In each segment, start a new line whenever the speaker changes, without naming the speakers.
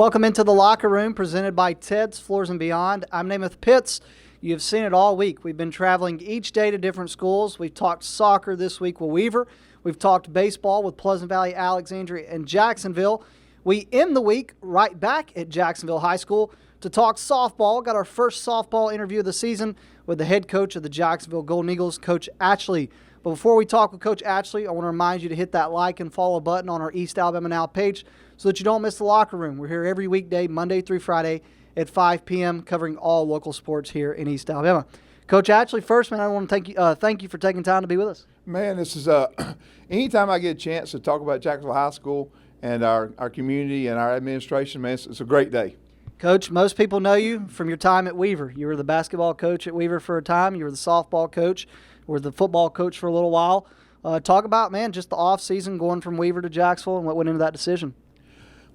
Welcome into the Locker Room, presented by Ted's Floors and Beyond. I'm Namath Pitts. You've seen it all week. We've been traveling each day to different schools. We've talked soccer this week with Weaver. We've talked baseball with Pleasant Valley, Alexandria, and Jacksonville. We end the week right back at Jacksonville High School to talk softball. Got our first softball interview of the season with the head coach of the Jacksonville Golden Eagles, Coach Atchley. But before we talk with Coach Atchley, I want to remind you to hit that like and follow button on our East Alabama Now page so that you don't miss the Locker Room. We're here every weekday, Monday through Friday at 5 p.m., covering all local sports here in East Alabama. Coach Atchley, first, man, I want to thank you for taking time to be with us.
Man, this is anytime I get a chance to talk about Jacksonville High School and our community and our administration, man, it's a great day.
Coach, most people know you from your time at Weaver. You were the basketball coach at Weaver for a time. You were the softball coach. You were the football coach for a little while. Talk about, man, just the off season going from Weaver to Jacksonville and what went into that decision.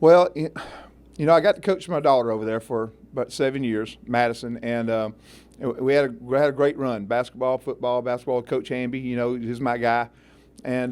Well, I got to coach my daughter over there for about 7 years, Madison, and we had a great run. Basketball, football, Coach Hamby, he's my guy. And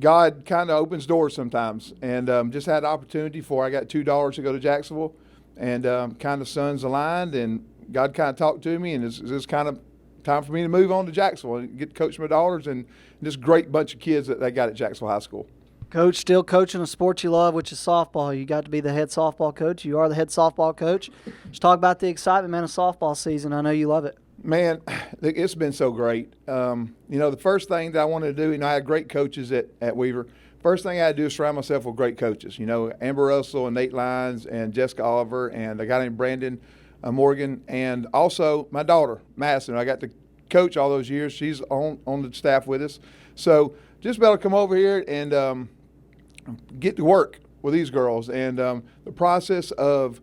God kind of opens doors sometimes. And just had an opportunity I got $2 to go to Jacksonville, and kind of suns aligned, and God kind of talked to me, and it's kind of time for me to move on to Jacksonville and get to coach my daughters and this great bunch of kids that they got at Jacksonville High School.
Coach, still coaching a sport you love, which is softball. You got to be the head softball coach. You are the head softball coach. Just talk about the excitement, man, of softball season. I know you love it. Man,
it's been so great. The first thing that I wanted to do, I had great coaches at Weaver. First thing I had to do is surround myself with great coaches. Amber Russell and Nate Lyons and Jessica Oliver and a guy named Brandon Morgan, and also my daughter, Madison. I got to coach all those years. She's on the staff with us. So just be able to come over here and get to work with these girls, and the process of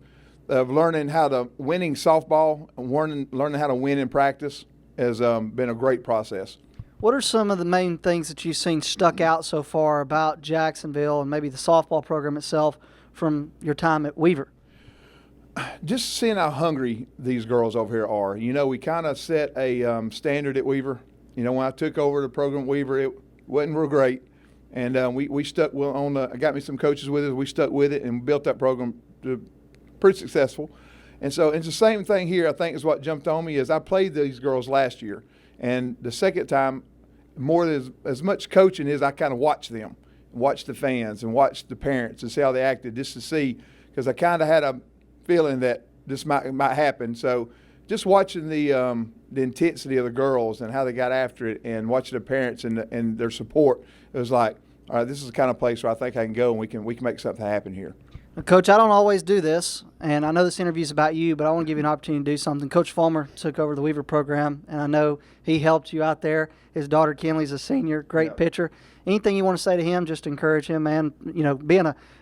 learning how to winning softball and learning how to win in practice has been a great process.
What are some of the main things that you've seen stuck out so far about Jacksonville and maybe the softball program itself from your time at Weaver?
Just seeing how hungry these girls over here are. We kind of set a standard at Weaver. When I took over the program at Weaver, it wasn't real great. And we stuck I got me some coaches with us. We stuck with it and built that program to pretty successful. And so it's the same thing here, I think, is what jumped on me is I played these girls last year. And the second time, more than as much coaching is I kind of watched them, watched the fans and watched the parents and see how they acted just to see, because I kind of had a feeling that this might happen. So just watching the intensity of the girls and how they got after it and watching the parents and their support, it was like, all right, this is the kind of place where I think I can go and we can make something happen here.
Coach, I don't always do this, and I know this interview is about you, but I want to give you an opportunity to do something. Coach Fulmer took over the Weaver program, and I know he helped you out there. His daughter Kinley's a senior, great pitcher. Anything you want to say to him, just to encourage him, man.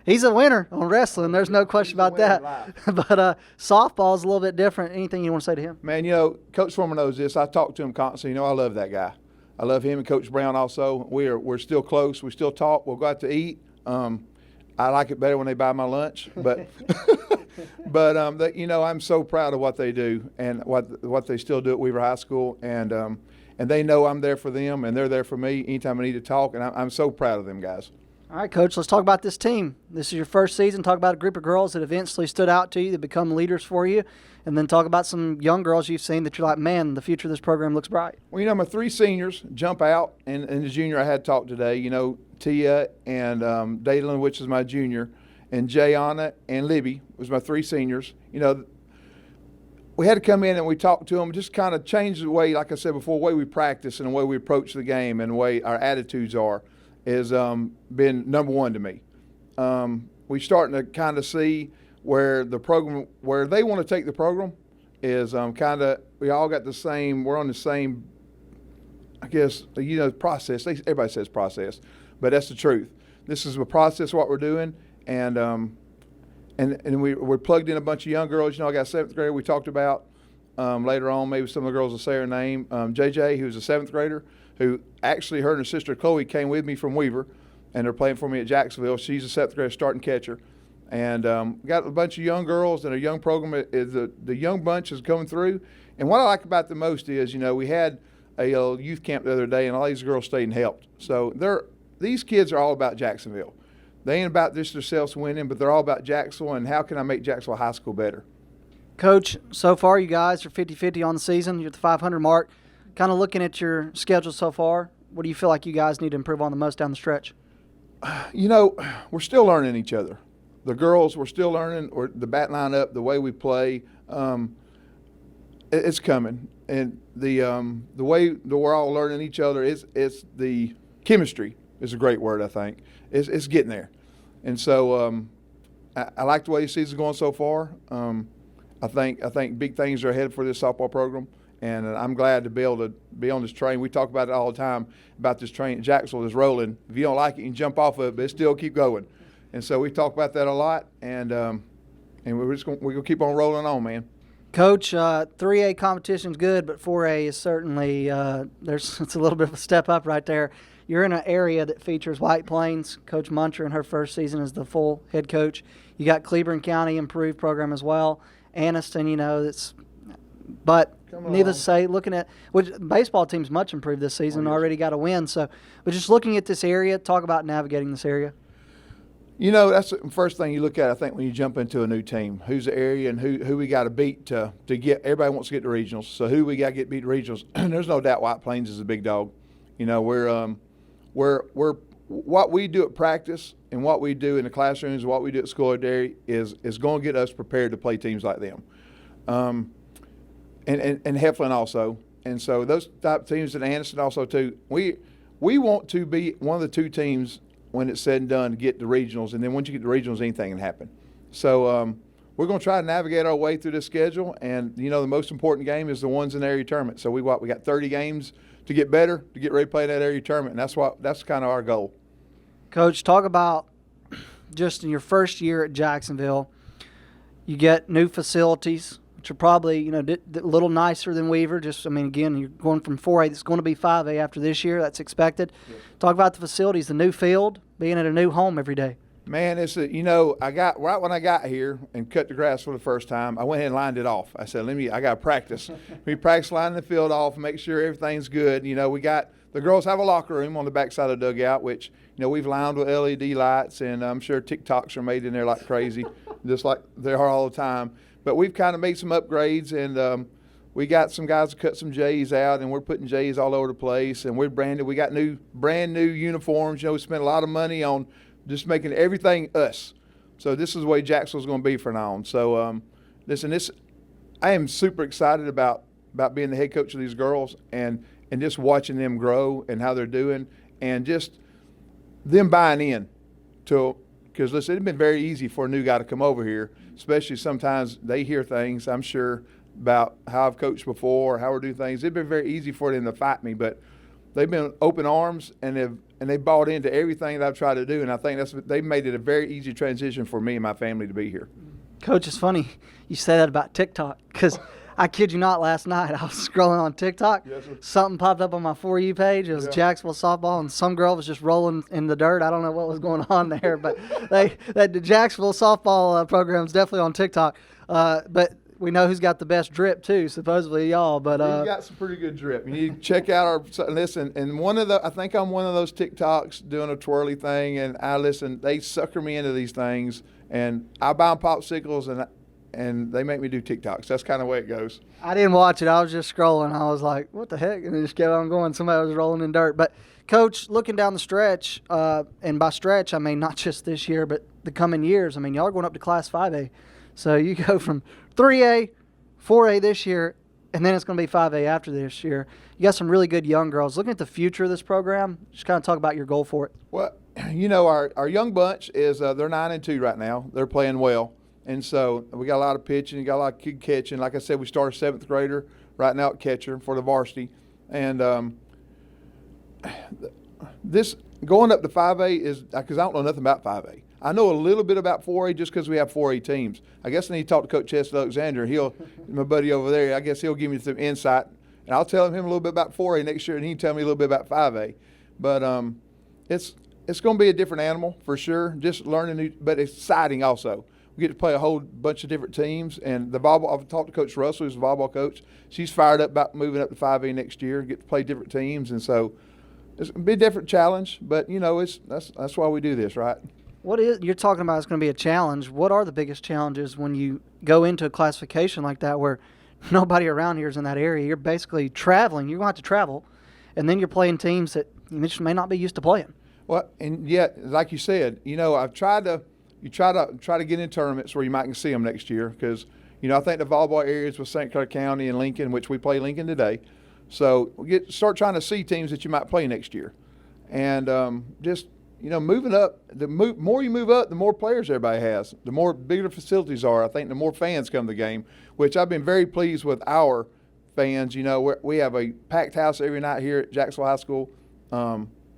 He's a winner on wrestling. There's no question about that. But softball is a little bit different. Anything you want to say to him?
Man, Coach Fulmer knows this. I talk to him constantly. I love that guy. I love him and Coach Brown also. We're still close. We still talk. We'll go out to eat. I like it better when they buy my lunch, but I'm so proud of what they do and what they still do at Weaver High School, and they know I'm there for them and they're there for me anytime I need to talk, and I'm so proud of them guys.
All right, Coach, let's talk about this team. This is your first season. Talk about a group of girls that eventually stood out to you, that become leaders for you, and then talk about some young girls you've seen that you're like, man, the future of this program looks bright.
Well, my three seniors jump out, and the junior I had talked today, Tia and Daylin, which is my junior, and Jayana and Libby was my three seniors. We had to come in and we talked to them, just kind of change the way, like I said before, the way we practice and the way we approach the game and the way our attitudes are has been number one to me. We're starting to kind of see where the program, where they want to take the program is we all got the same, we're on the same, I guess, process. Everybody says process, but that's the truth. This is a process, what we're doing, and we're plugged in a bunch of young girls. I got a seventh grader we talked about later on. Maybe some of the girls will say her name. JJ, who's a seventh grader, who actually her and her sister Chloe came with me from Weaver, and they're playing for me at Jacksonville. She's a seventh grader starting catcher. And we got a bunch of young girls and a young program. The young bunch is coming through. And what I like about the most is, we had a youth camp the other day, and all these girls stayed and helped. So these kids are all about Jacksonville. they ain't about just themselves winning, but they're all about Jacksonville and how can I make Jacksonville High School better.
Coach, so far you guys are 50-50 on the season. You're at the 500 mark. Kind of looking at your schedule so far, what do you feel like you guys need to improve on the most down the stretch?
We're still learning each other. The girls, we're still learning, or the bat lineup, the way we play. It's coming, and the way that we're all learning each other is the chemistry is a great word. I think it's getting there, and so I like the way the season's going so far. I think big things are ahead for this softball program, and I'm glad to be able to be on this train. We talk about it all the time about this train. Jacksonville is rolling. If you don't like it, you can jump off of it, but it still keep going. And so we talk about that a lot, and we're gonna keep on rolling on, man.
Coach, 3A competition's good, but 4A is certainly it's a little bit of a step up right there. You're in an area that features White Plains. Coach Muncher in her first season as the full head coach. You got Cleburne County improved program as well. Anniston, but needless to say, looking at which baseball team's much improved this season, already got a win. So, but just looking at this area, talk about navigating this area.
That's the first thing you look at, I think, when you jump into a new team. Who's the area and who we got to beat to get – everybody wants to get to regionals. So who we got to get beat to regionals. There's no doubt White Plains is a big dog. We're what we do at practice and what we do in the classrooms and what we do at school day is going to get us prepared to play teams like them. And Heflin also. And so those type of teams, and Anderson also too, we want to be one of the two teams when it's said and done to get the regionals, and then once you get the regionals, anything can happen. So we're going to try to navigate our way through this schedule, and the most important game is the ones in the area tournament. So we got 30 games to get better, to get ready to play that area tournament, and that's kind of our goal.
Coach, talk about just in your first year at Jacksonville, you get new facilities, which are probably a little nicer than Weaver. Again, you're going from 4A. It's going to be 5A after this year. That's expected. Yeah. Talk about the facilities, the new field, being at a new home every day.
Man, I got right when I got here and cut the grass for the first time, I went ahead and lined it off. I said, I got to practice. We practice lining the field off, make sure everything's good. We got the girls have a locker room on the backside of the dugout, which we've lined with LED lights, and I'm sure TikToks are made in there like crazy, just like they are all the time. But we've kind of made some upgrades, and we got some guys to cut some J's out, and we're putting J's all over the place, and we're branded. We got brand new uniforms. We spent a lot of money on just making everything us. So this is the way Jacksonville's going to be from now on. So I am super excited about being the head coach of these girls and just watching them grow and how they're doing, and just them buying in to. Because, listen, it's been very easy for a new guy to come over here, especially sometimes they hear things, I'm sure, about how I've coached before or how we do things. It's been very easy for them to fight me, but they've been open arms and they bought into everything that I've tried to do, and I think they've made it a very easy transition for me and my family to be here.
Coach, it's funny you say that about TikTok, because I kid you not, last night I was scrolling on TikTok. Yes, sir. Something popped up on my For You page. It was Jacksonville softball, and some girl was just rolling in the dirt. I don't know what was going on there, but the Jacksonville softball program is definitely on TikTok. But we know who's got the best drip too, supposedly y'all. But
we've got some pretty good drip. You need to check out our listen. And I think I'm one of those TikToks doing a twirly thing, and they sucker me into these things, and I buy them popsicles and they make me do TikToks. That's kind of the way it goes. I
didn't watch it. I was just scrolling. I was like, what the heck? And it just kept on going. Somebody was rolling in dirt. But, Coach, looking down the stretch, and by stretch, I mean not just this year, but the coming years. Y'all are going up to Class 5A. So you go from 3A, 4A this year, and then it's going to be 5A after this year. You got some really good young girls. Looking at the future of this program, just kind of talk about your goal for it.
Well, our young bunch is they're 9-2 right now. They're playing well. And so we got a lot of pitching, got a lot of kid catching. Like I said, we started a 7th grader right now at catcher for the varsity. And this going up to 5A is because I don't know nothing about 5A. I know a little bit about 4A just because we have 4A teams. I guess I need to talk to Coach Atchley. My buddy over there, I guess he'll give me some insight. And I'll tell him a little bit about 4A next year, and he can tell me a little bit about 5A. But it's going to be a different animal for sure, just learning but it's exciting also. We get to play a whole bunch of different teams, and the volleyball. I've talked to Coach Russell, who's the volleyball coach. She's fired up about moving up to 5A next year, get to play different teams, and so it's going to be a different challenge. But that's why we do this, right?
You're talking about it's going to be a challenge. What are the biggest challenges when you go into a classification like that where nobody around here is in that area? You're basically traveling. You're going to have to travel, and then you're playing teams that you just may not be used to playing.
Well, and yet, like you said, I've tried to get in tournaments where you might can see them next year because, I think the volleyball areas with St. Clair County and Lincoln, which we play Lincoln today. So start trying to see teams that you might play next year. And moving up, more you move up, the more players everybody has. The more bigger facilities are, I think the more fans come to the game, which I've been very pleased with our fans. We have a packed house every night here at Jacksonville High School.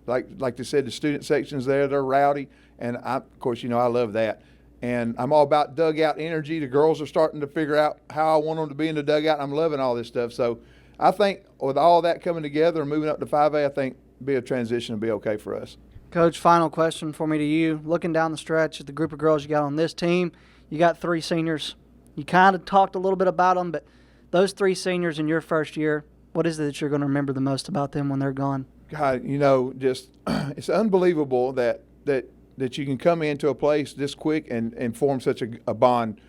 Like they said, the student section's there, they're rowdy. And of course, I love that. And I'm all about dugout energy. The girls are starting to figure out how I want them to be in the dugout. I'm loving all this stuff. So I think with all that coming together and moving up to 5A, I think be a transition will be okay for us.
Coach, final question for me to you. Looking down the stretch at the group of girls you got on this team, you got 3 seniors. You kind of talked a little bit about them, but those 3 seniors in your first year, what is it that you're going to remember the most about them when they're gone?
God, just it's unbelievable that you can come into a place this quick and form such a bond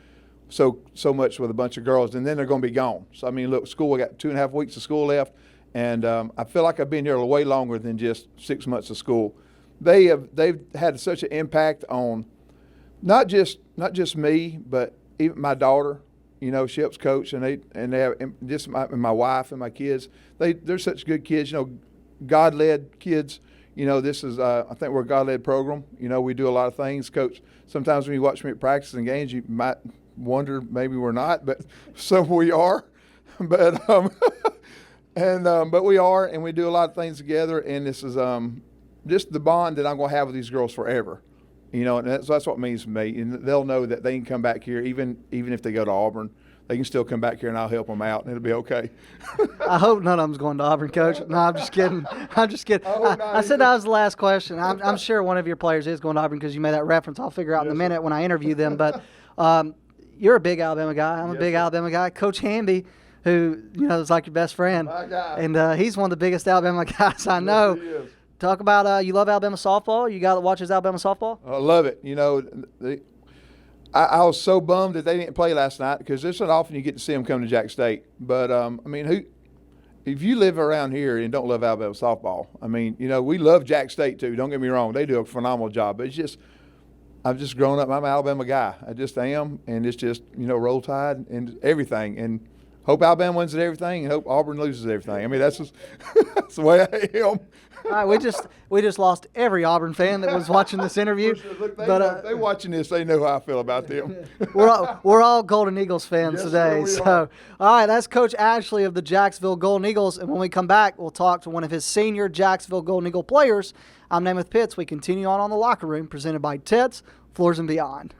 so much with a bunch of girls, and then they're going to be gone. So, look, school, we got 2.5 weeks of school left, and I feel like I've been here way longer than just 6 months of school. They've had such an impact on not just me, but even my daughter. She helps coach, and they have just my wife and my kids. They're such good kids. God-led kids. This is I think we're a God-led program. We do a lot of things. Coach, sometimes when you watch me at practice and games, you might wonder maybe we're not, but some we are. But but we are, and we do a lot of things together. And this is just the bond that I'm going to have with these girls forever. And that's what it means to me. And they'll know that they can come back here, even if they go to Auburn. They can still come back here, and I'll help them out, and it'll be okay.
I hope none of them's going to Auburn, Coach. No, I'm just kidding. I'm just kidding. I said that was the last question. I'm sure one of your players is going to Auburn because you made that reference. I'll figure out in a minute when I interview them. But you're a big Alabama guy. I'm a big Alabama guy. Coach Hamby, who is like your best friend,
my guy. And
he's one of the biggest Alabama guys I know.
Yes, he is.
Talk about you love Alabama softball. You got that watches Alabama softball.
I love it. I was so bummed that they didn't play last night because it's not often you get to see them come to Jack State. But, if you live around here and don't love Alabama softball, we love Jack State too. Don't get me wrong. They do a phenomenal job. But it's just, I've just grown up. I'm an Alabama guy. I just am. And it's just, Roll Tide and everything. And hope Alabama wins at everything and hope Auburn loses at everything. That's just that's the way I am.
All right, we just lost every Auburn fan that was watching this interview.
Look, if they're watching this, they know how I feel about them.
we're all Golden Eagles fans today. So, all right, that's Coach Atchley of the Jacksonville Golden Eagles. And when we come back, we'll talk to one of his senior Jacksonville Golden Eagle players. I'm Namath Pitts. We continue on the Locker Room, presented by Ted's Floors and Beyond.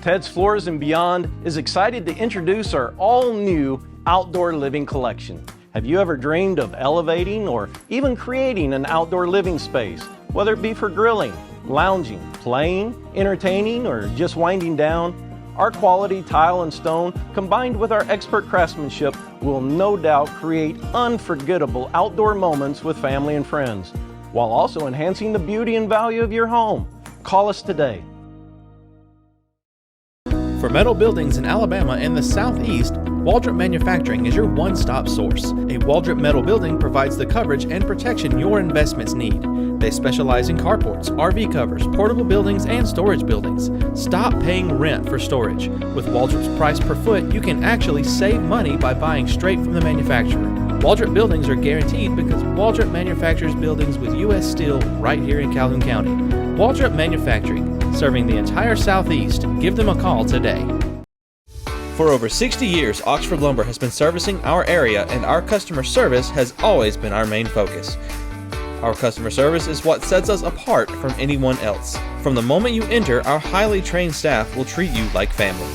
Ted's Floors and Beyond is excited to introduce our all-new outdoor living collection. Have you ever dreamed of elevating or even creating an outdoor living space, whether it be for grilling, lounging, playing, entertaining, or just winding down? Our quality tile and stone, combined with our expert craftsmanship, will no doubt create unforgettable outdoor moments with family and friends, while also enhancing the beauty and value of your home. Call us today.
For metal buildings in Alabama and the Southeast, Waldrop Manufacturing is your one-stop source. A Waldrop metal building provides the coverage and protection your investments need. They specialize in carports, RV covers, portable buildings, and storage buildings. Stop paying rent for storage. With Waldrop's price per foot, you can actually save money by buying straight from the manufacturer. Waldrop buildings are guaranteed because Waldrop manufactures buildings with U.S. steel right here in Calhoun County. Waldrop Manufacturing, serving the entire Southeast. Give them a call today. For over 60 years, Oxford Lumber has been servicing our area, and our customer service has always been our main focus. Our customer service is what sets us apart from anyone else. From the moment you enter, our highly trained staff will treat you like family.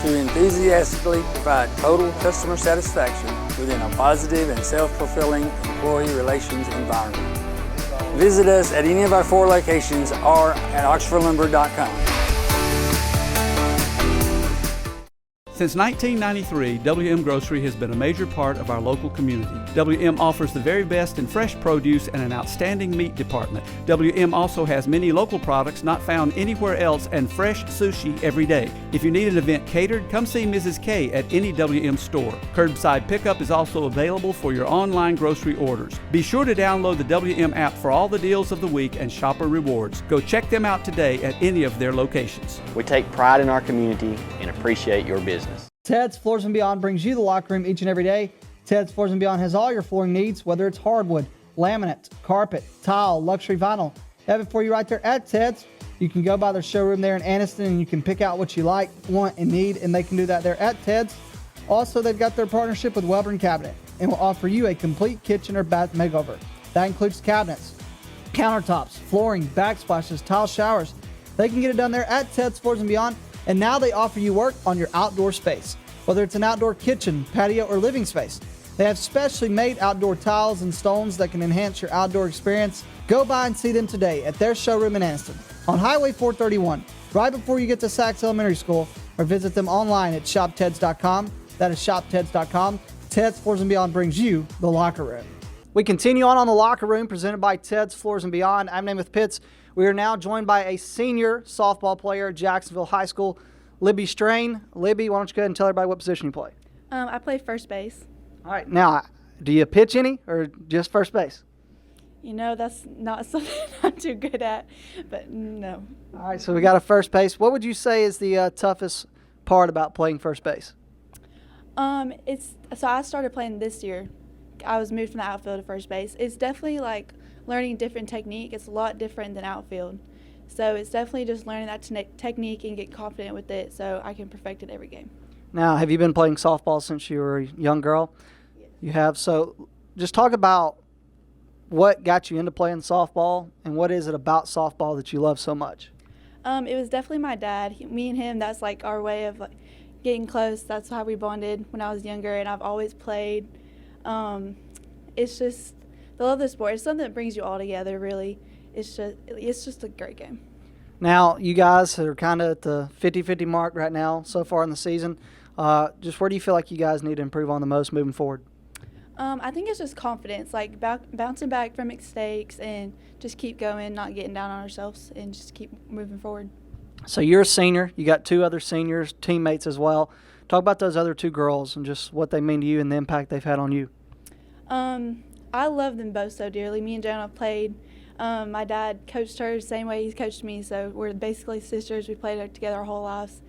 To enthusiastically provide total customer satisfaction within a positive and self-fulfilling employee relations environment. Visit us at any of our 4 locations or at oxfordlumber.com.
Since 1993, WM Grocery has been a major part of our local community. WM offers the very best in fresh produce and an outstanding meat department. WM also has many local products not found anywhere else and fresh sushi every day. If you need an event catered, come see Mrs. K at any WM store. Curbside pickup is also available for your online grocery orders. Be sure to download the WM app for all the deals of the week and shopper rewards. Go check them out today at any of their locations.
We take pride in our community and appreciate your business.
Ted's Floors and Beyond brings you the locker room each and every day. Ted's Floors and Beyond has all your flooring needs, whether it's hardwood, laminate, carpet, tile, luxury vinyl. They have it for you right there at Ted's. You can go by their showroom there in Anniston and you can pick out what you like, want, and need, and they can do that there at Ted's. Also, they've got their partnership with Weber & Cabinet and will offer you a complete kitchen or bath makeover. That includes cabinets, countertops, flooring, backsplashes, tile showers. They can get it done there at Ted's Floors and Beyond. And now they offer you work on your outdoor space, whether it's an outdoor kitchen, patio, or living space. They have specially made outdoor tiles and stones that can enhance your outdoor experience. Go by and see them today at their showroom in Anniston on Highway 431, right before you get to Sachs Elementary School, or visit them online at shopteds.com. That is shopteds.com. Ted's Floors and Beyond brings you the locker room. We continue on the locker room presented by Ted's Floors and Beyond. I'm Namath Pitts. We are now joined by a senior softball player at Jacksonville High School, Libby Strain. Libby, why don't you go ahead and tell everybody what position you play?
I play first base.
All right. Now, do you pitch any or just first base?
You know, that's not something I'm too good at, but no.
All right, so we got a first base. What would you say is the toughest part about playing first base?
So I started playing this year. I was moved from the outfield to first base. It's definitely like learning different technique. It's a lot different than outfield. So it's definitely just learning that technique and get confident with it so I can perfect it every game.
Now, have you been playing softball since you were a young girl?
Yes.
You have. So just talk about what got you into playing softball and what is it about softball that you love so much?
It was definitely my dad. Me and him, that's like our way of like getting close. That's how we bonded when I was younger, and I've always played. It's just the love of the sport. It's something that brings you all together, really. It's just a great game.
Now, you guys are kind of at the 50-50 mark right now so far in the season. Just where do you feel like you guys need to improve on the most moving forward?
I think it's just confidence, like bouncing back from mistakes and just keep going, not getting down on ourselves, and just keep moving forward.
So you're a senior. You got two other seniors, teammates as well. Talk about those other two girls and just what they mean to you and the impact they've had on you.
I love them both so dearly. Me and Jonah played. My dad coached her the same way he's coached me, so we're basically sisters. We played together our whole lives.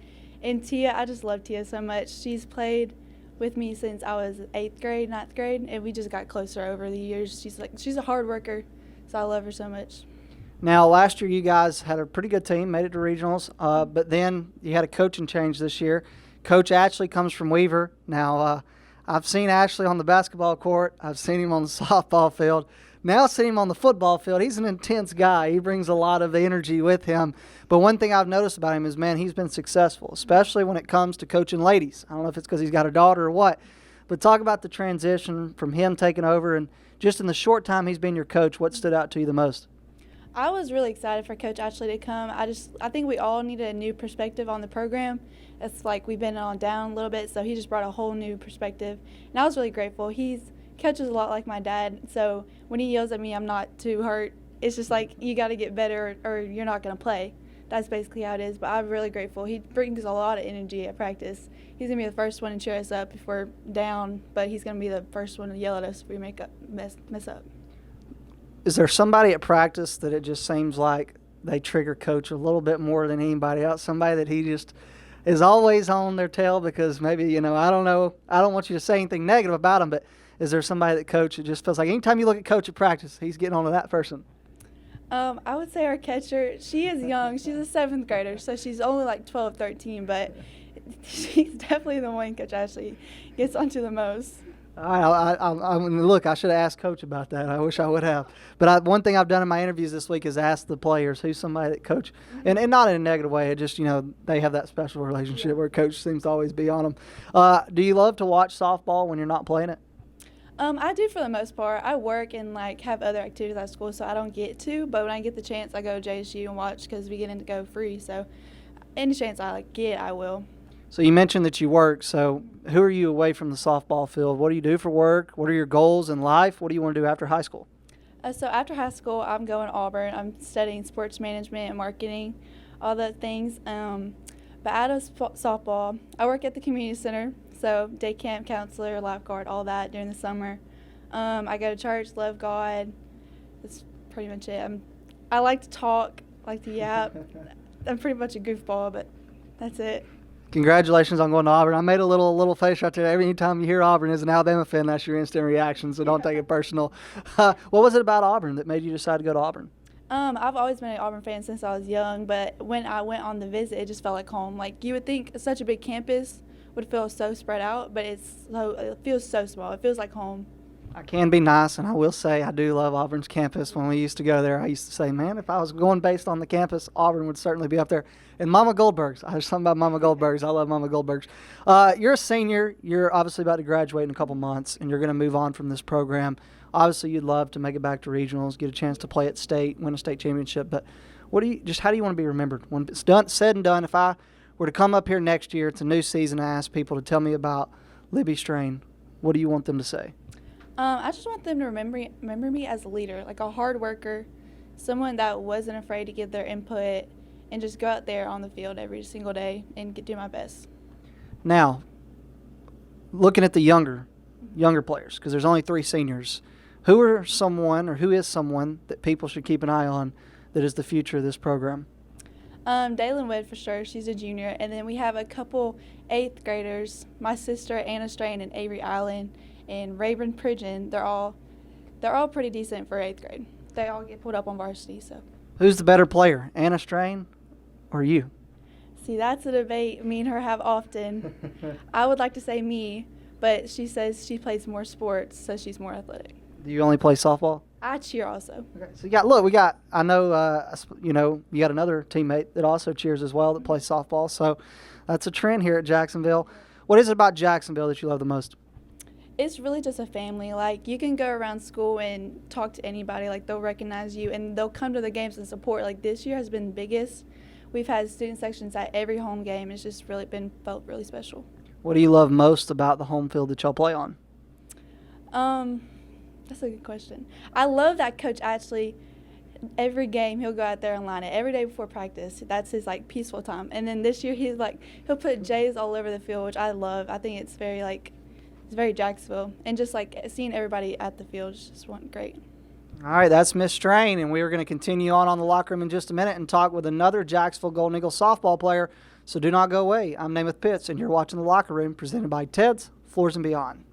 And Tia, I just love Tia so much. She's played with me since I was 8th grade, 9th grade, and we just got closer over the years. She's a hard worker, so I love her so much.
Now, last year you guys had a pretty good team, made it to regionals, but then you had a coaching change this year. Coach Atchley comes from Weaver. Now, I've seen Ashley on the basketball court. I've seen him on the softball field. Now I've seen him on the football field. He's an intense guy. He brings a lot of energy with him. But one thing I've noticed about him is, man, he's been successful, especially when it comes to coaching ladies. I don't know if it's because he's got a daughter or what, but talk about the transition from him taking over and just in the short time he's been your coach, what stood out to you the most?
I was really excited for Coach Atchley to come. I think we all needed a new perspective on the program. It's like we've been on down a little bit, so he just brought a whole new perspective. And I was really grateful. He coaches a lot like my dad, so when he yells at me, I'm not too hurt. It's just like, you got to get better or you're not going to play. That's basically how it is, but I'm really grateful. He brings a lot of energy at practice. He's going to be the first one to cheer us up if we're down, but he's going to be the first one to yell at us if we mess up.
Is there somebody at practice that it just seems like they trigger Coach a little bit more than anybody else? Somebody that he just is always on their tail because maybe, I don't know, I don't want you to say anything negative about him, but is there somebody that Coach, it just feels like anytime you look at Coach at practice, he's getting on to that person?
I would say our catcher, she is young. She's a 7th grader, so she's only like 12, 13, but she's definitely the one Coach Atchley gets onto the most.
Look, I should have asked Coach about that. I wish I would have. But one thing I've done in my interviews this week is ask the players who's somebody that Coach, and not in a negative way, it just, they have that special relationship where Coach seems to always be on them. Do you love to watch softball when you're not playing it?
I do for the most part. I work and have other activities at school, so I don't get to. But when I get the chance, I go to JSU and watch because we get in to go free. So any chance I get, I will.
So you mentioned that you work. So who are you away from the softball field? What do you do for work? What are your goals in life? What do you want to do after high school?
So after high school, I'm going to Auburn. I'm studying sports management and marketing, all those things. But out of softball, I work at the community center, so day camp counselor, lifeguard, all that during the summer. I go to church, love God. That's pretty much it. I like to talk, like to yap. I'm pretty much a goofball, but that's it.
Congratulations on going to Auburn. I made a little face right there. Every time you hear Auburn as an Alabama fan, that's your instant reaction, so don't take it personal. What was it about Auburn that made you decide to go to Auburn?
I've always been an Auburn fan since I was young, but when I went on the visit, it just felt like home. Like, you would think such a big campus would feel so spread out, but it feels so small. It feels like home.
I can be nice, and I will say I do love Auburn's campus. When we used to go there, I used to say, man, if I was going based on the campus, Auburn would certainly be up there. And Mama Goldberg's. There's something about Mama Goldberg's. I love Mama Goldberg's. You're a senior. You're obviously about to graduate in a couple months, and you're going to move on from this program. Obviously, you'd love to make it back to regionals, get a chance to play at state, win a state championship. But how do you want to be remembered? When it's done, said and done, if I were to come up here next year, it's a new season, I ask people to tell me about Libby Strain, what do you want them to say?
I just want them to remember me as a leader, like a hard worker, someone that wasn't afraid to give their input and just go out there on the field every single day and do my best.
Now, looking at the younger players, because there's only 3 seniors, who is someone that people should keep an eye on that is the future of this program?
Daylin Wood for sure. She's a junior. And then we have a couple 8th graders, my sister Anna Strain and Avery Island and Rayburn Pridgeon. They're all pretty decent for 8th grade. They all get put up on varsity. So
Who's the better player, Anna Strain or you?
See, that's a debate me and her have often. I would like to say me, but she says she plays more sports, so she's more athletic.
Do you only play softball?
I cheer also.
Okay. So I know, you got another teammate that also cheers as well that plays softball. So that's a trend here at Jacksonville. What is it about Jacksonville that you love the most?
It's really just a family. Like, you can go around school and talk to anybody. Like, they'll recognize you, and they'll come to the games and support. Like, this year has been the biggest. We've had student sections at every home game. It's just really felt really special.
What do you love most about the home field that y'all play on?
That's a good question. I love that Coach Atchley, every game he'll go out there and line it. Every day before practice, that's his peaceful time. And then this year he'll put J's all over the field, which I love. I think it's very Jacksonville. And just seeing everybody at the field is just great.
All right, that's Miss Strain, and we are going to continue on the locker room in just a minute and talk with another Jacksonville Golden Eagles softball player. So do not go away. I'm Namath Pitts, and you're watching the Locker Room presented by Ted's Floors and Beyond.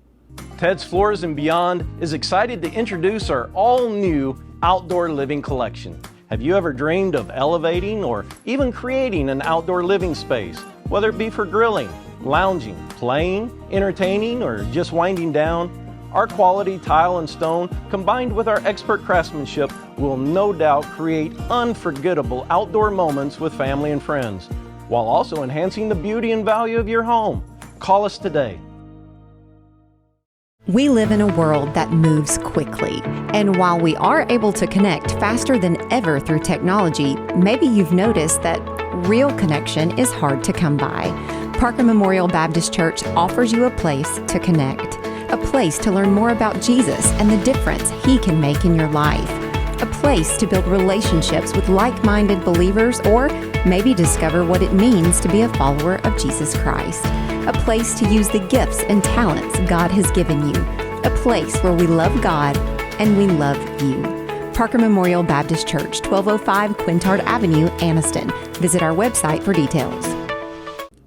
Ted's Floors and Beyond is excited to introduce our all-new outdoor living collection. Have you ever dreamed of elevating or even creating an outdoor living space, whether it be for grilling, lounging, playing, entertaining, or just winding down? Our quality tile and stone, combined with our expert craftsmanship, will no doubt create unforgettable outdoor moments with family and friends, while also enhancing the beauty and value of your home. Call us today.
We live in a world that moves quickly, and while we are able to connect faster than ever through technology, maybe you've noticed that real connection is hard to come by. Parker Memorial Baptist Church offers you a place to connect, a place to learn more about Jesus and the difference He can make in your life, a place to build relationships with like-minded believers, or maybe discover what it means to be a follower of Jesus Christ. A place to use the gifts and talents God has given you. A place where we love God and we love you. Parker Memorial Baptist Church, 1205 Quintard Avenue, Anniston. Visit our website for details.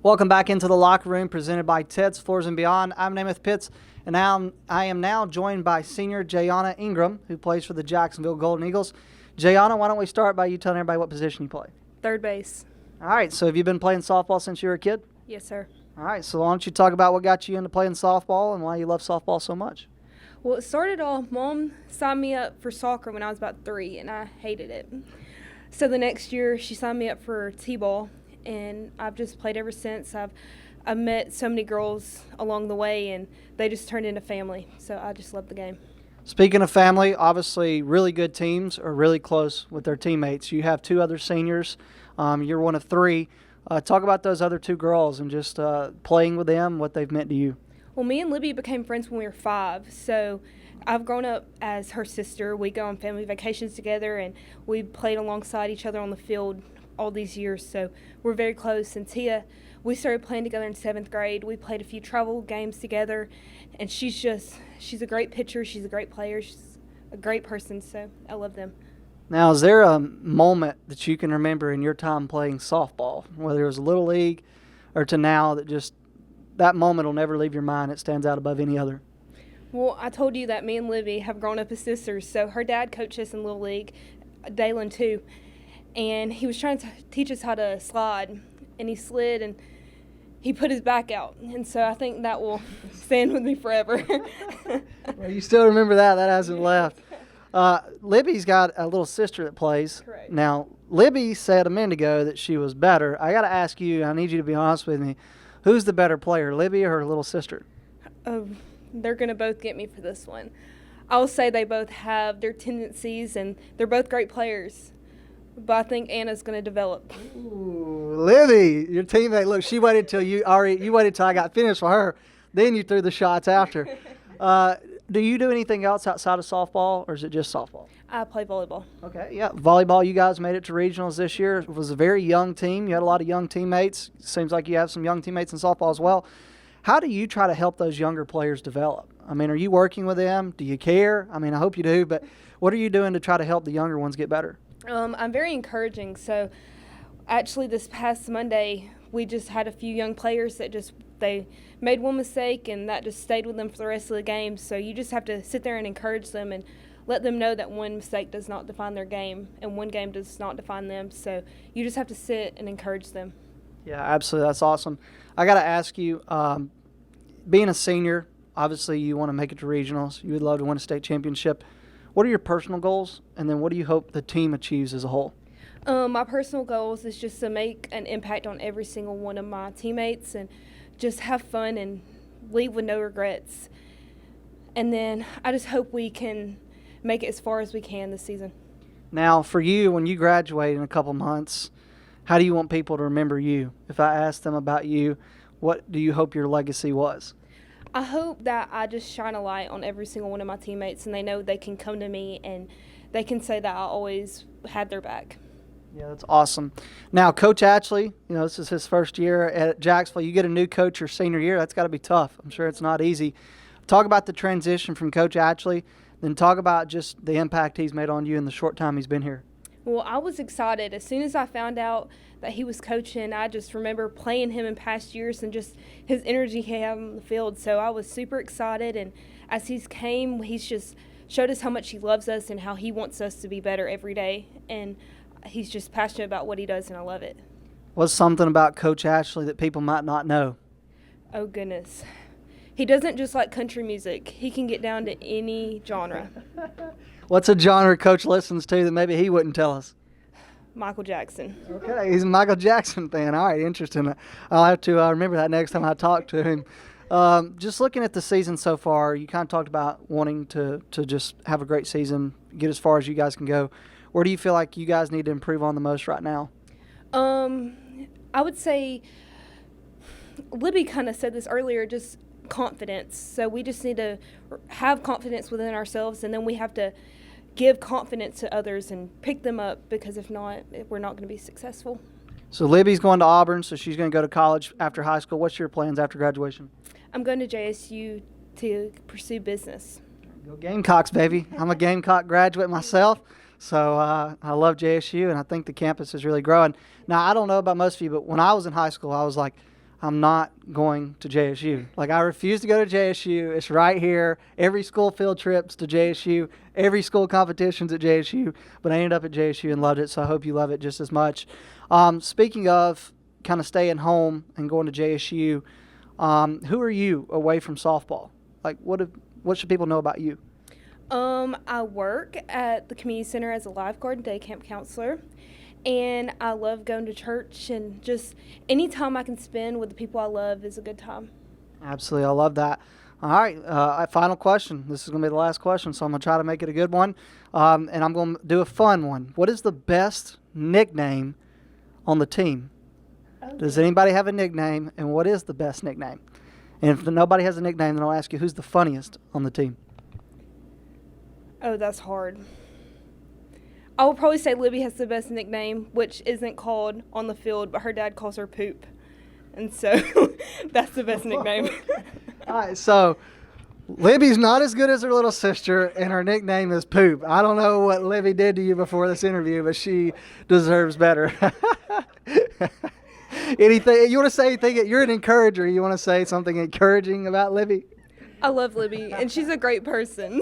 Welcome back into the Locker Room presented by Ted's Floors and Beyond. I'm Namath Pitts, and I am now joined by senior Jayana Ingram, who plays for the Jacksonville Golden Eagles. Jayana, why don't we start by you telling everybody what position you play?
Third base.
All right, so have you been playing softball since you were a kid?
Yes, sir.
All right, so why don't you talk about what got you into playing softball and why you love softball so much?
Well, it started off, Mom signed me up for soccer when I was about 3, and I hated it. So the next year, she signed me up for t-ball, and I've just played ever since. I've met so many girls along the way, and they just turned into family. So I just love the game.
Speaking of family, obviously really good teams are really close with their teammates. You have 2 other seniors. You're one of 3. Talk about those other two girls and just playing with them, what they've meant to you.
Well, me and Libby became friends when we were 5, so I've grown up as her sister. We go on family vacations together, and we played alongside each other on the field all these years, so we're very close. And Tia, we started playing together in 7th grade. We played a few travel games together, and she's a great pitcher. She's a great player. She's a great person, so I love them.
Now, is there a moment that you can remember in your time playing softball, whether it was Little League or to now, that moment will never leave your mind? It stands out above any other.
Well, I told you that me and Libby have grown up as sisters. So her dad coached us in Little League, Dalen too, and he was trying to teach us how to slide, and he slid and he put his back out, and so I think that will stand with me forever.
Well, you still remember that. That hasn't left. Libby's got a little sister that plays.
Correct.
Now, Libby said a minute ago that she was better. I got to ask you, I need you to be honest with me, who's the better player, Libby or her little sister?
They're going to both get me for this one. I'll say they both have their tendencies, and they're both great players. But I think Anna's going to develop.
Ooh, Libby, your teammate, look, she waited till you waited till I got finished for her. Then you threw the shots after. Do you do anything else outside of softball, or is it just softball?
I play volleyball.
Okay, yeah. Volleyball, you guys made it to regionals this year. It was a very young team. You had a lot of young teammates. Seems like you have some young teammates in softball as well. How do you try to help those younger players develop? I mean, are you working with them? Do you care? I mean, I hope you do, but what are you doing to try to help the younger ones get better?
I'm very encouraging. So actually this past Monday, we just had a few young players that they made one mistake, and that just stayed with them for the rest of the game. So you just have to sit there and encourage them and let them know that one mistake does not define their game, and one game does not define them. So you just have to sit and encourage them.
Yeah, absolutely. That's awesome. I got to ask you, being a senior, obviously you want to make it to regionals. You would love to win a state championship. What are your personal goals, and then what do you hope the team achieves as a whole?
My personal goals is just to make an impact on every single one of my teammates and just have fun and leave with no regrets. And then I just hope we can make it as far as we can this season.
Now, for you, when you graduate in a couple months, how do you want people to remember you? If I ask them about you, what do you hope your legacy was?
I hope that I just shine a light on every single one of my teammates, and they know they can come to me and they can say that I always had their back.
Yeah, that's awesome. Now, Coach Atchley, this is his first year at Jacksonville. You get a new coach your senior year. That's got to be tough. I'm sure it's not easy. Talk about the transition from Coach Atchley, then talk about just the impact he's made on you in the short time he's been here.
Well, I was excited. As soon as I found out that he was coaching, I just remember playing him in past years and just his energy he had on the field. So I was super excited, and as he's just showed us how much he loves us and how he wants us to be better every day. And he's just passionate about what he does, and I love it.
What's something about Coach Atchley that people might not know?
Oh, goodness. He doesn't just like country music. He can get down to any genre.
What's a genre Coach listens to that maybe he wouldn't tell us?
Michael Jackson.
Okay, he's a Michael Jackson fan. All right, interesting. I'll have to remember that next time I talk to him. Just looking at the season so far, you kind of talked about wanting to just have a great season, get as far as you guys can go. Where do you feel like you guys need to improve on the most right now?
I would say, Libby kind of said this earlier, just confidence. So we just need to have confidence within ourselves, and then we have to give confidence to others and pick them up, because if not, we're not going to be successful.
So Libby's going to Auburn, so she's going to go to college after high school. What's your plans after graduation?
I'm going to JSU to pursue business.
Go Gamecocks, baby. I'm a Gamecock graduate myself, so I love JSU, and I think the campus is really growing. Now, I don't know about most of you, but when I was in high school, I was like, I'm not going to JSU. Like, I refuse to go to JSU. It's right here. Every school field trips to JSU. Every school competitions at JSU. But I ended up at JSU and loved it, so I hope you love it just as much. Speaking of kind of staying home and going to JSU, who are you away from softball? Like, what should people know about you?
I work at the community center as a lifeguard and day camp counselor. And I love going to church, and just any time I can spend with the people I love is a good time.
Absolutely. I love that. All right. Final question. This is going to be the last question, so I'm going to try to make it a good one. And I'm going to do a fun one. What is the best nickname on the team? Does anybody have a nickname, and what is the best nickname? And if nobody has a nickname, then I'll ask you, who's the funniest on the team?
Oh, that's hard. I will probably say Libby has the best nickname, which isn't called on the field, but her dad calls her Poop. And so that's the best nickname.
All right, so Libby's not as good as her little sister, and her nickname is Poop. I don't know what Libby did to you before this interview, but she deserves better. Anything you want to say? Anything? You're an encourager. You want to say something encouraging about Libby?
I love Libby, and she's a great person.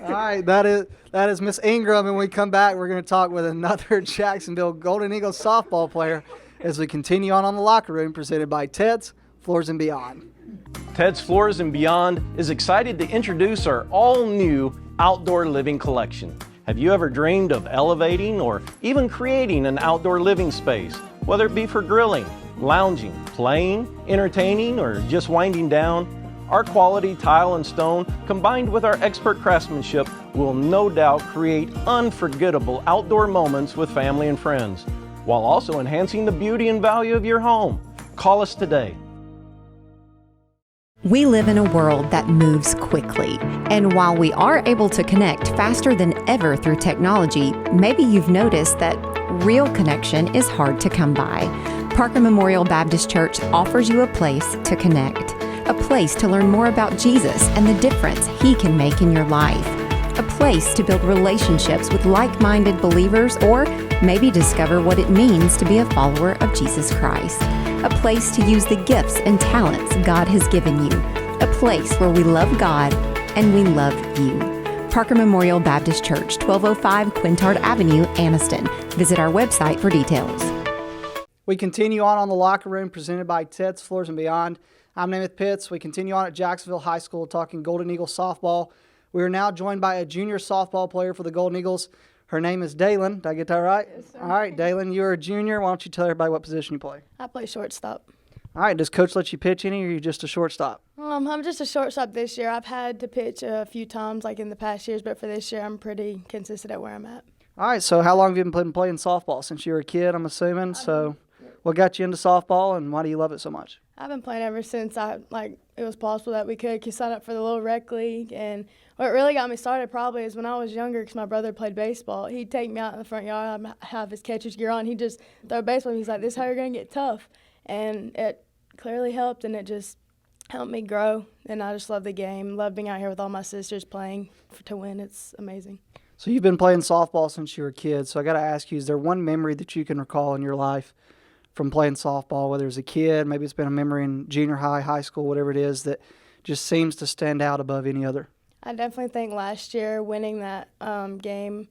All right, that is Miss Ingram, and when we come back, we're going to talk with another Jacksonville Golden Eagles softball player as we continue on the Locker Room, presented by Ted's Floors and Beyond.
Ted's Floors and Beyond is excited to introduce our all-new outdoor living collection. Have you ever dreamed of elevating or even creating an outdoor living space, whether it be for grilling, lounging, playing, entertaining, or just winding down? Our quality tile and stone, combined with our expert craftsmanship, will no doubt create unforgettable outdoor moments with family and friends, while also enhancing the beauty and value of your home. Call us today.
We live in a world that moves quickly, and while we are able to connect faster than ever through technology, maybe you've noticed that real connection is hard to come by. Parker Memorial Baptist Church offers you a place to connect, a place to learn more about Jesus and the difference He can make in your life, a place to build relationships with like-minded believers, or maybe discover what it means to be a follower of Jesus Christ. A place to use the gifts and talents God has given you. A place where we love God and we love you. Parker Memorial Baptist Church, 1205 Quintard Avenue, Anniston. Visit our website for details.
We continue on the Locker Room, presented by Ted's Floors and Beyond. I'm Namath Pitts. We continue on at Jacksonville High School talking Golden Eagles softball. We are now joined by a junior softball player for the Golden Eagles. Her name is Dalen. Did I get that right?
Yes, sir.
All right, Dalen, you're a junior. Why don't you tell everybody what position you play?
I play shortstop.
All right, does Coach let you pitch any, or are you just a shortstop?
I'm just a shortstop this year. I've had to pitch a few times like in the past years, but for this year I'm pretty consistent at where I'm at.
All right, so how long have you been playing softball? Since you were a kid, I'm assuming. So what got you into softball, and why do you love it so much?
I've been playing ever since it was possible that we could sign up for the little rec league. And what really got me started probably is when I was younger, because my brother played baseball. He'd take me out in the front yard. I'd have his catcher's gear on. He'd just throw a baseball. He's like, "This is how you're going to get tough." And it clearly helped, and it just helped me grow. And I just love the game. Love being out here with all my sisters playing to win. It's amazing.
So you've been playing softball since you were a kid. So I got to ask you, is there one memory that you can recall in your life from playing softball, whether it's a kid, maybe it's been a memory in junior high, high school, whatever it is, that just seems to stand out above any other?
I definitely think last year winning that game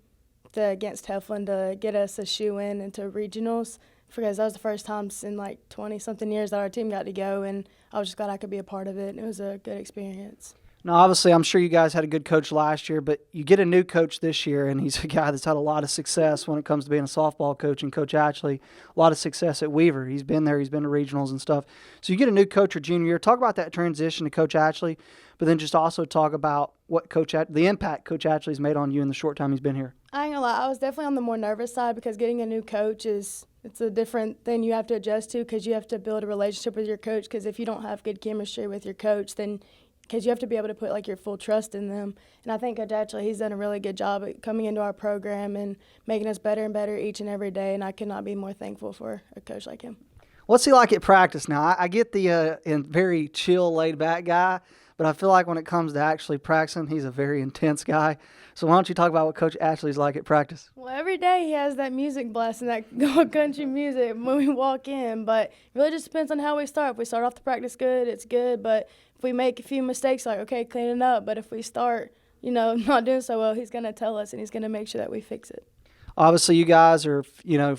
against Heflin to get us a shoe-in into regionals, because that was the first time in like 20-something years that our team got to go, and I was just glad I could be a part of it. It was a good experience.
Now, obviously, I'm sure you guys had a good coach last year, but you get a new coach this year, and he's a guy that's had a lot of success when it comes to being a softball coach, and Coach Atchley, a lot of success at Weaver. He's been there. He's been to regionals and stuff. So you get a new coach your junior year. Talk about that transition to Coach Atchley, but then just also talk about what the impact Coach Atchley's made on you in the short time he's been here.
I ain't gonna lie, I was definitely on the more nervous side because getting a new coach it's a different thing you have to adjust to, because you have to build a relationship with your coach, because if you don't have good chemistry with your coach, then because you have to be able to put like your full trust in them. And I think Coach Atchley, he's done a really good job at coming into our program and making us better and better each and every day, and I could not be more thankful for a coach like him.
What's he like at practice now? I get the very chill, laid-back guy, but I feel like when it comes to actually practicing, he's a very intense guy. So why don't you talk about what Coach Atchley's like at practice?
Well, every day he has that music blasting, that country music when we walk in, but it really just depends on how we start. If we start off the practice good, it's good, but if we make a few mistakes, like, okay, clean it up, but if we start, not doing so well, he's going to tell us, and he's going to make sure that we fix it.
Obviously, you guys are,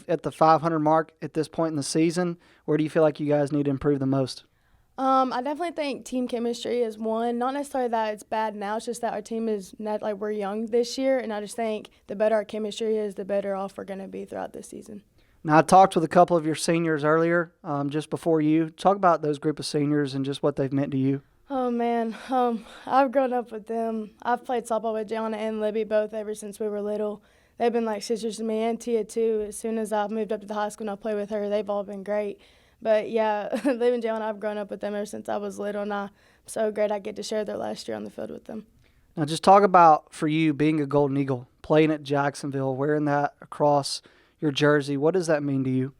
at the 500 mark at this point in the season. Where do you feel like you guys need to improve the most?
I definitely think team chemistry is one. Not necessarily that it's bad now, it's just that our team is not like we're young this year, and I just think the better our chemistry is, the better off we're going to be throughout this season.
Now, I talked with a couple of your seniors earlier, just before you. Talk about those group of seniors and just what they've meant to you.
Oh, man. I've grown up with them. I've played softball with Gianna and Libby both ever since we were little. they've been like sisters to me, and Tia too. As soon as I've moved up to the high school and I play with her, they've all been great. But yeah, living jail, and I've grown up with them ever since I was little, and I'm so great I get to share their last year on the field with them.
Now, just talk about, for you, being a Golden Eagle, playing at Jacksonville, wearing that across your jersey. What does that mean to you?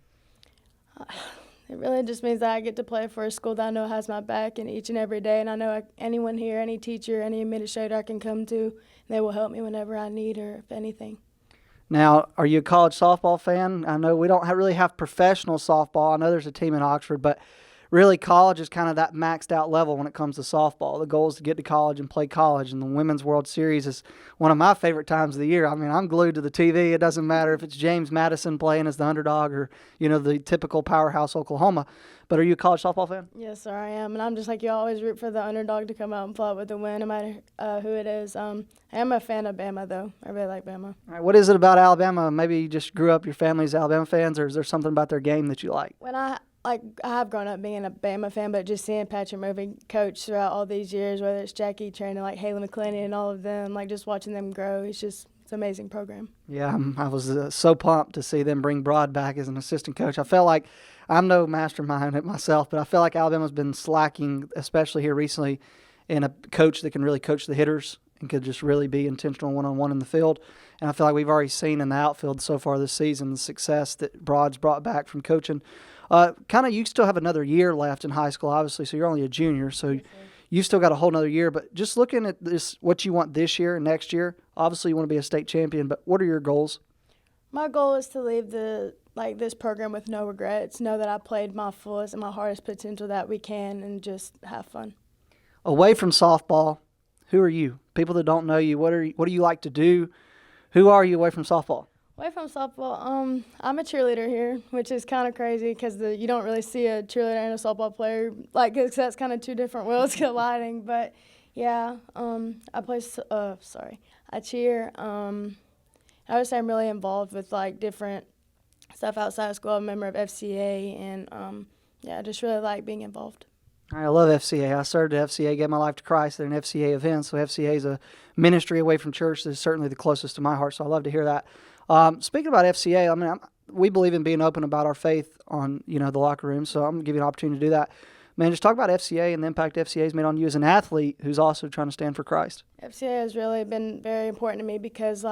It really just means that I get to play for a school that I know has my back and each and every day, and I know anyone here, any teacher, any administrator I can come to, and they will help me whenever I need or if anything.
Now, are you a college softball fan? I know we don't really have professional softball. I know there's a team in Oxford, but really college is kind of that maxed out level when it comes to softball. The goal is to get to college and play college, and the Women's World Series is one of my favorite times of the year. I mean, I'm glued to the TV. It doesn't matter if it's James Madison playing as the underdog or, the typical powerhouse Oklahoma. But are you a college softball fan?
Yes, sir, I am. And I'm just like you, always root for the underdog to come out and pull out with the win, no matter who it is. I am a fan of Bama, though. I really like Bama.
All right, what is it about Alabama? Maybe you just grew up, your family's Alabama fans, or is there something about their game that you like?
When I have grown up being a Bama fan, but just seeing Patrick Murphy coach throughout all these years, whether it's Jackie training like Haley McClenny and all of them, just watching them grow, it's an amazing program.
Yeah, I was so pumped to see them bring Broad back as an assistant coach. I felt like, I'm no mastermind at myself, but I feel like Alabama's been slacking, especially here recently, in a coach that can really coach the hitters and could just really be intentional one-on-one in the field. And I feel like we've already seen in the outfield so far this season the success that Broad's brought back from coaching. You still have another year left in high school, obviously, so you're only a junior, so you've still got a whole nother year. But just looking at this, what you want this year and next year, obviously you want to be a state champion, but what are your goals?
My goal is to leave this program with no regrets, know that I played my fullest and my hardest potential that we can, and just have fun.
Away from softball, who are you? People that don't know you, what do you like to do? Who are you away from softball?
Away from softball, I'm a cheerleader here, which is kind of crazy because you don't really see a cheerleader and a softball player, cause that's kind of two different worlds colliding. But yeah, I cheer. I would say I'm really involved with different stuff outside of school. I'm a member of FCA, and I just really like being involved.
I love FCA. I started at FCA, gave my life to Christ at an FCA event. So FCA is a ministry away from church that is certainly the closest to my heart. So I love to hear that. Speaking about FCA, we believe in being open about our faith on the locker room. So I'm gonna give you an opportunity to do that. Man, just talk about FCA and the impact FCA has made on you as an athlete who's also trying to stand for Christ.
FCA has really been very important to me because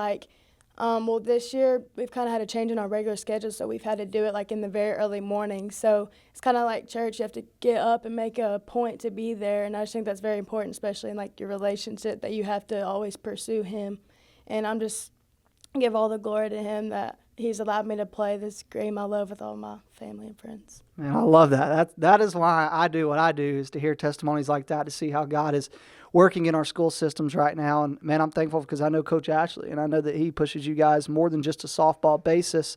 this year we've kind of had a change in our regular schedule, so we've had to do it in the very early morning. So it's kind of like church. You have to get up and make a point to be there, and I just think that's very important, especially in your relationship, that you have to always pursue Him. And I'm just give all the glory to Him that He's allowed me to play this game I love with all my family and friends.
Man, I love that. That is why I do what I do, is to hear testimonies like that, to see how God is working in our school systems right now. And man, I'm thankful because I know Coach Atchley, and I know that he pushes you guys more than just a softball basis.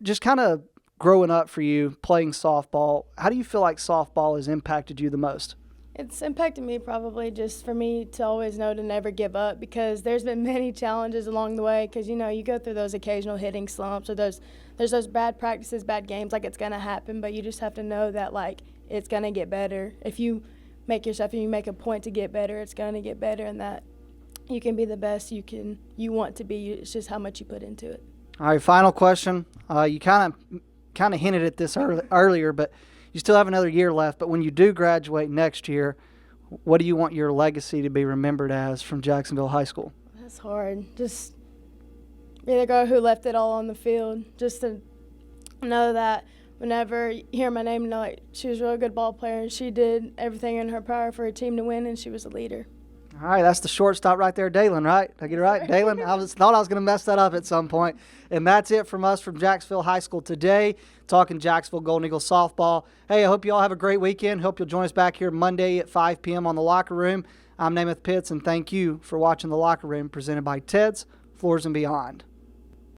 Just kind of growing up for you, playing softball, how do you feel like softball has impacted you the most?
It's impacted me probably just for me to always know to never give up, because there's been many challenges along the way, because, you go through those occasional hitting slumps, or there's those bad practices, bad games, it's going to happen, but you just have to know that, it's going to get better. If you make a point to get better, it's going to get better, and that you can be the best you want to be. It's just how much you put into it.
All right, final question. You kind of hinted at this earlier, but you still have another year left. But when you do graduate next year, what do you want your legacy to be remembered as from Jacksonville High School?
That's hard. Just be the girl who left it all on the field. Just to know that whenever you hear my name, know she was a really good ball player, and she did everything in her power for her team to win, and she was a leader.
All right, that's the shortstop right there, Dalen, right? Did I get it right? Dalen? Thought I was going to mess that up at some point. And that's it from us from Jacksonville High School today, talking Jacksonville Golden Eagles softball. Hey, I hope you all have a great weekend. Hope you'll join us back here Monday at 5 p.m. on The Locker Room. I'm Namath Pitts, and thank you for watching The Locker Room, presented by Ted's Floors and Beyond.